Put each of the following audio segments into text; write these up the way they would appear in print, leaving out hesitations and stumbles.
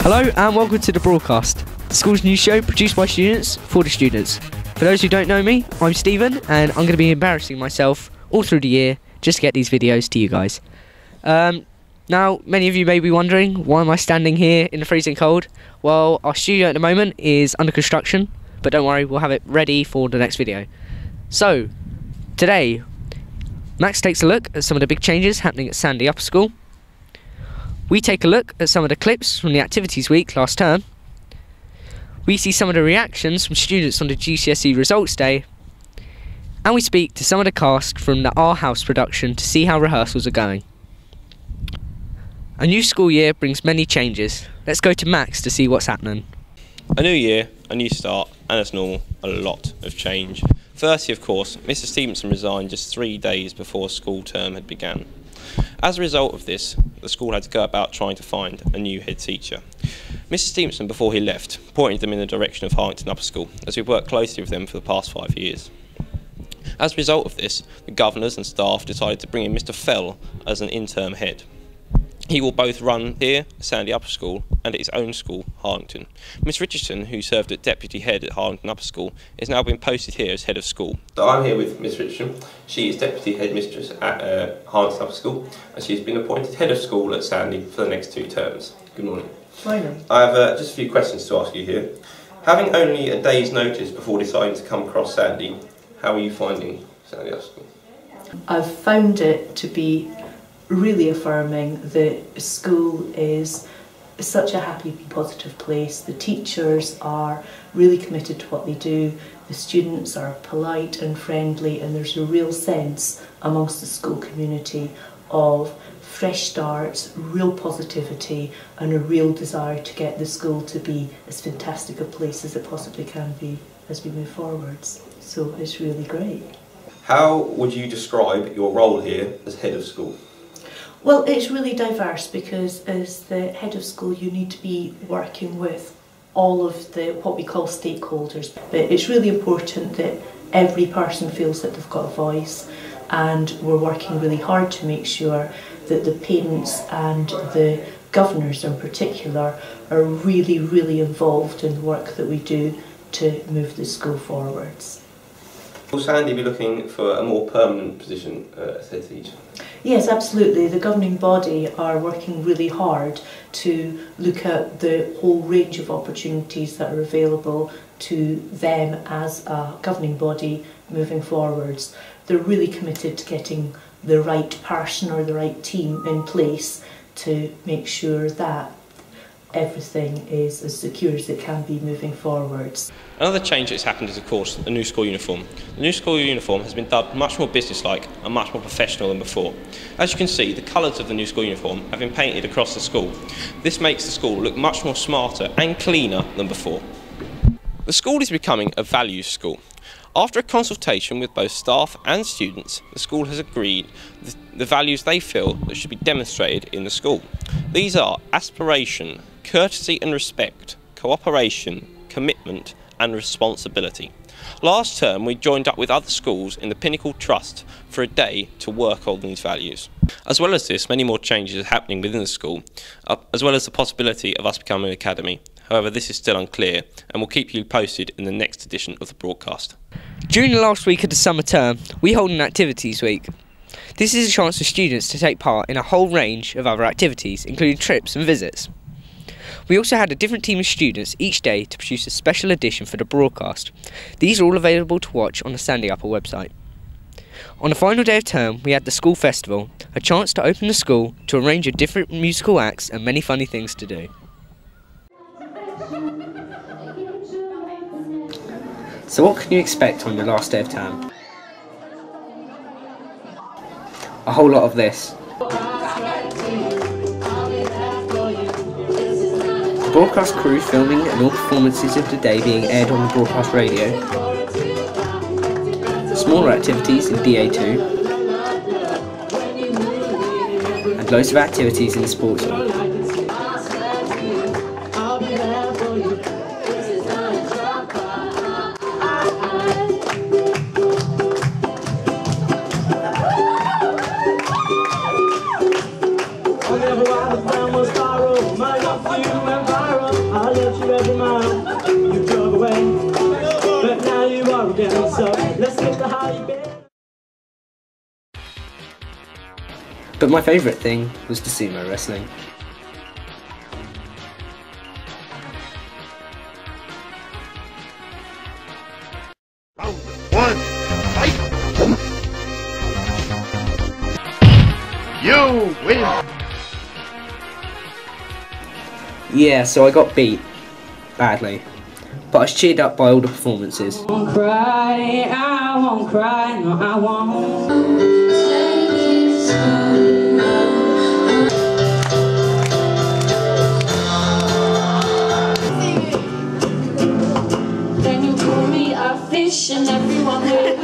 Hello and welcome to The Broadcast, the school's news show produced by students for the students. For those who don't know me, I'm Stephen and I'm going to be embarrassing myself all through the year just to get these videos to you guys. Now, many of you may be wondering, why am I standing here in the freezing cold? Well, our studio at the moment is under construction, but don't worry, we'll have it ready for the next video. So, today, Max takes a look at some of the big changes happening at Sandy Upper School. We take a look at some of the clips from the activities week last term. We see some of the reactions from students on the GCSE results day. And we speak to some of the cast from the Our House production to see how rehearsals are going. A new school year brings many changes. Let's go to Max to see what's happening. A new year, a new start, and as normal, a lot of change. Firstly, of course, Mr. Stevenson resigned just 3 days before school term had begun. As a result of this, the school had to go about trying to find a new head teacher. Mr. Stevenson, before he left, pointed them in the direction of Hartington Upper School, as we've worked closely with them for the past 5 years. As a result of this, the governors and staff decided to bring in Mr. Fell as an interim head. He will both run here, Sandy Upper School, and at his own school, Hartington. Miss Richardson, who served as deputy head at Hartington Upper School, is now being posted here as head of school. So I'm here with Miss Richardson. She is deputy headmistress at Hartington Upper School, and she's been appointed head of school at Sandy for the next 2 terms. Good morning. Morning. I have just a few questions to ask you here. Having only a day's notice before deciding to come across Sandy, how are you finding Sandy Upper School? I've found it to be really affirming. The school is such a happy, positive place. The teachers are really committed to what they do. The students are polite and friendly, and there's a real sense amongst the school community of fresh starts, real positivity, and a real desire to get the school to be as fantastic a place as it possibly can be as we move forwards. So it's really great. How would you describe your role here as head of school? Well, it's really diverse because as the head of school you need to be working with all of the what we call stakeholders. But it's really important that every person feels that they've got a voice, and we're working really hard to make sure that the parents and the governors in particular are really, really involved in the work that we do to move the school forwards. Will Sandy be looking for a more permanent position as head teacher? Yes, absolutely. The governing body are working really hard to look at the whole range of opportunities that are available to them as a governing body moving forwards. They're really committed to getting the right person or the right team in place to make sure that everything is as secure as it can be moving forwards. Another change that's happened is, of course, the new school uniform. The new school uniform has been dubbed much more businesslike and much more professional than before. As you can see, the colours of the new school uniform have been painted across the school. This makes the school look much more smarter and cleaner than before. The school is becoming a values school. After a consultation with both staff and students, the school has agreed the values they feel that should be demonstrated in the school. These are aspiration, courtesy and respect, cooperation, commitment and responsibility. Last term we joined up with other schools in the Pinnacle Trust for a day to work on these values. As well as this, many more changes are happening within the school, as well as the possibility of us becoming an academy. However, this is still unclear, and we'll keep you posted in the next edition of the broadcast. During the last week of the summer term, we hold an activities week. This is a chance for students to take part in a whole range of other activities, including trips and visits. We also had a different team of students each day to produce a special edition for the broadcast. These are all available to watch on the Sandy Upper website. On the final day of term, we had the school festival, a chance to open the school to a range of different musical acts and many funny things to do. So what can you expect on your last day of term? A whole lot of this. The broadcast crew filming and all performances of the day being aired on the broadcast radio. Smaller activities in DA2. And loads of activities in the sports hall. Whenever I was borrow, my love for you and borrow. But my favourite thing was the sumo wrestling. Round one, fight! You win! Yeah, so I got beat. Badly. But I was cheered up by all the performances. I won't cry, no I won't. Then you call me a fish and everyone will.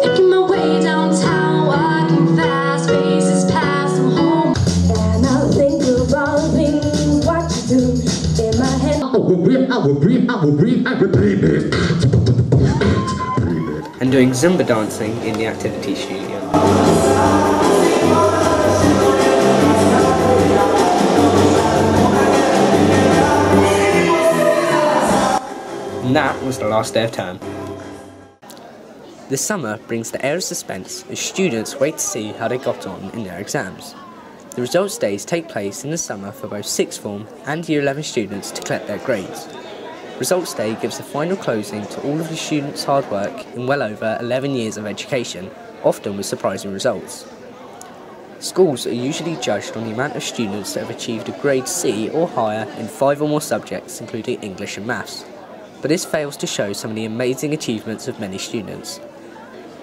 Making my way downtown, walking fast, faces past, I'm home. And I think about things, what you do in my head. I will breathe, I will breathe, I will breathe, I will breathe it. And doing Zumba dancing in the activity studio. And that was the last day of term. The summer brings the air of suspense as students wait to see how they got on in their exams. The results days take place in the summer for both sixth form and year 11 students to collect their grades. Results day gives the final closing to all of the students' hard work in well over 11 years of education, often with surprising results. Schools are usually judged on the amount of students that have achieved a grade C or higher in 5 or more subjects, including English and Maths. But this fails to show some of the amazing achievements of many students.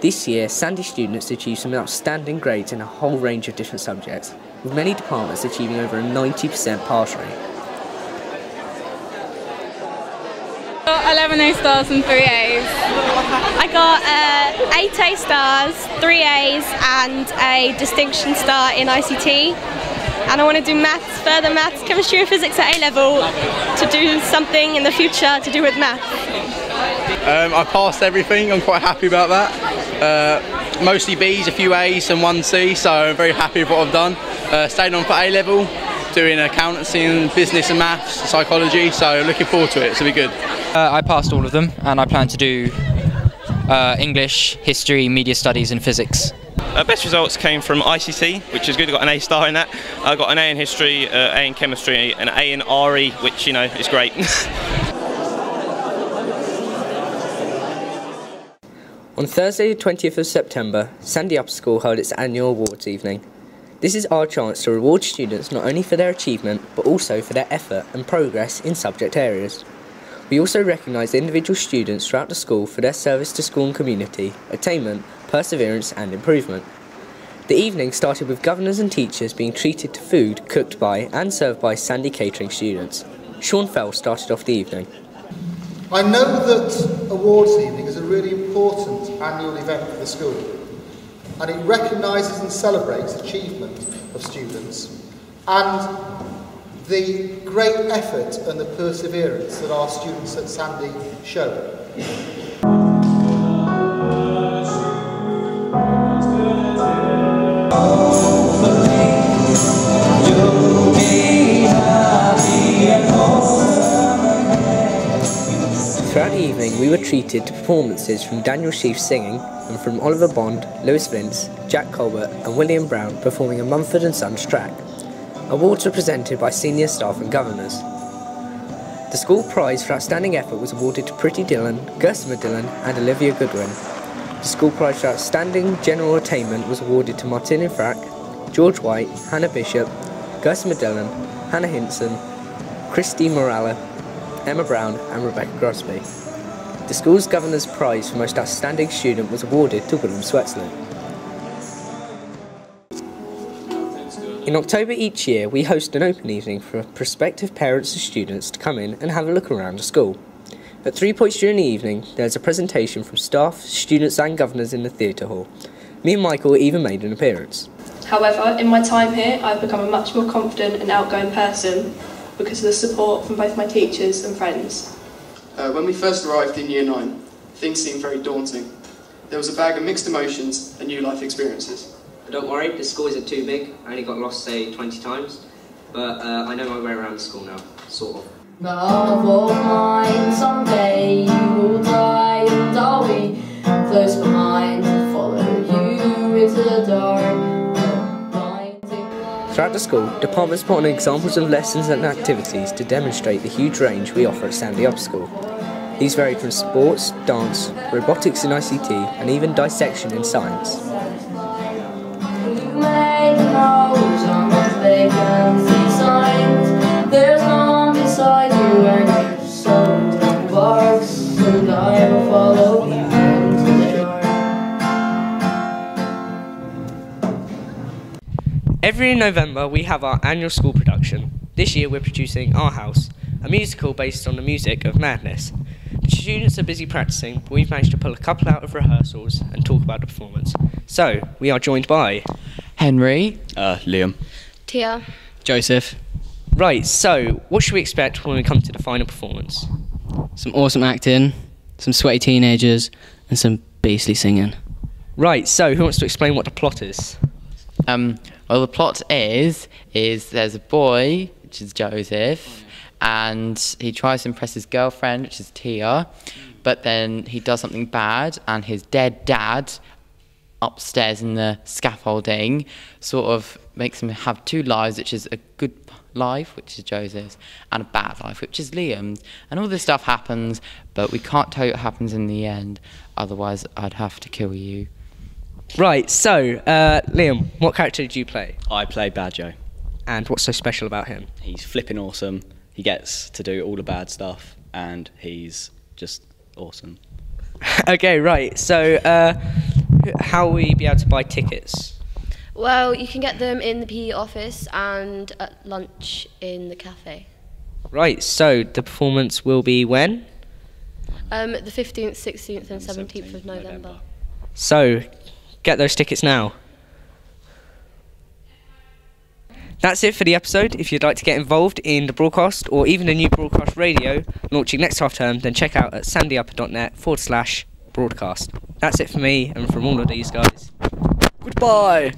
This year, Sandy students achieved some outstanding grades in a whole range of different subjects, with many departments achieving over a 90% pass rate. Got 11 A stars and 3 A's. I got 8 A stars, 3 A's and a distinction star in ICT. And I want to do maths, further maths, chemistry and physics at A level to do something in the future to do with maths. I passed everything, I'm quite happy about that. Mostly B's, a few A's and 1 C, so I'm very happy with what I've done. Stayed on for A level, doing accountancy and business and maths, psychology, so looking forward to it, so it'll be good. I passed all of them and I plan to do English, history, media studies and physics. Best results came from ICT, which is good. I got an A star in that. I got an A in history, A in chemistry, an A in RE, which, you know, is great. On Thursday the 20th of September, Sandy Upper School held its annual awards evening. This is our chance to reward students not only for their achievement, but also for their effort and progress in subject areas. We also recognise individual students throughout the school for their service to school and community, attainment, perseverance and improvement. The evening started with governors and teachers being treated to food cooked by and served by Sandy Catering students. Sean Fell started off the evening. I know that awards evening is a really important annual event for the school, and it recognises and celebrates achievement of students and the great effort and the perseverance that our students at Sandy show. Throughout the evening we were treated to performances from Daniel Sheaf singing and from Oliver Bond, Lewis Vince, Jack Colbert and William Brown performing a Mumford & Sons track. Awards were presented by senior staff and governors. The school prize for outstanding effort was awarded to Pretty Dillon, Gersima Dillon and Olivia Goodwin. The school prize for outstanding general attainment was awarded to Martin Infrack, George White, Hannah Bishop, Gersima Dillon, Hannah Hinson, Christy Morella, Emma Brown and Rebecca Grosby. The school's governor's prize for most outstanding student was awarded to William Swetzler. In October each year, we host an open evening for prospective parents and students to come in and have a look around the school. At 3 points during the evening, there is a presentation from staff, students and governors in the theatre hall. Me and Michael even made an appearance. However, in my time here, I've become a much more confident and outgoing person because of the support from both my teachers and friends. When we first arrived in Year 9, things seemed very daunting. There was a bag of mixed emotions and new life experiences. But don't worry, the school isn't too big. I only got lost, say, 20 times. But I know my way around the school now, sort of. Love of mine, someday you will die and I'll be into the dark. Throughout the school, departments put on examples of lessons and activities to demonstrate the huge range we offer at Sandy Upper School. These vary from sports, dance, robotics in ICT, and even dissection in science. There's none beside you and your soul barks, and I will follow you into the dark. Every November we have our annual school production. This year we're producing Our House, a musical based on the music of Madness. The students are busy practicing, but we've managed to pull a couple out of rehearsals and talk about the performance. So, we are joined by... Henry. Liam. Tia. Joseph. Right, so, what should we expect when we come to the final performance? Some awesome acting, some sweaty teenagers, and some beastly singing. Right, so, who wants to explain what the plot is? Well, the plot is there's a boy, which is Joseph, and he tries to impress his girlfriend, which is Tia, but then he does something bad, and his dead dad upstairs in the scaffolding sort of makes him have two lives, which is a good life, which is Joseph's, and a bad life, which is Liam's. And all this stuff happens, but we can't tell you what happens in the end, otherwise I'd have to kill you. Right, so, Liam, what character did you play? I play Badjo. And what's so special about him? He's flipping awesome. He gets to do all the bad stuff, and he's just awesome. Okay, right, so, how will we be able to buy tickets? Well, you can get them in the PE office and at lunch in the cafe. Right, so the performance will be when? The 15th, 16th and 17th of November. So, get those tickets now. That's it for the episode. If you'd like to get involved in the broadcast or even the new broadcast radio launching next half term, then check out at sandyupper.net/broadcast. That's it for me and from all of these guys. Goodbye!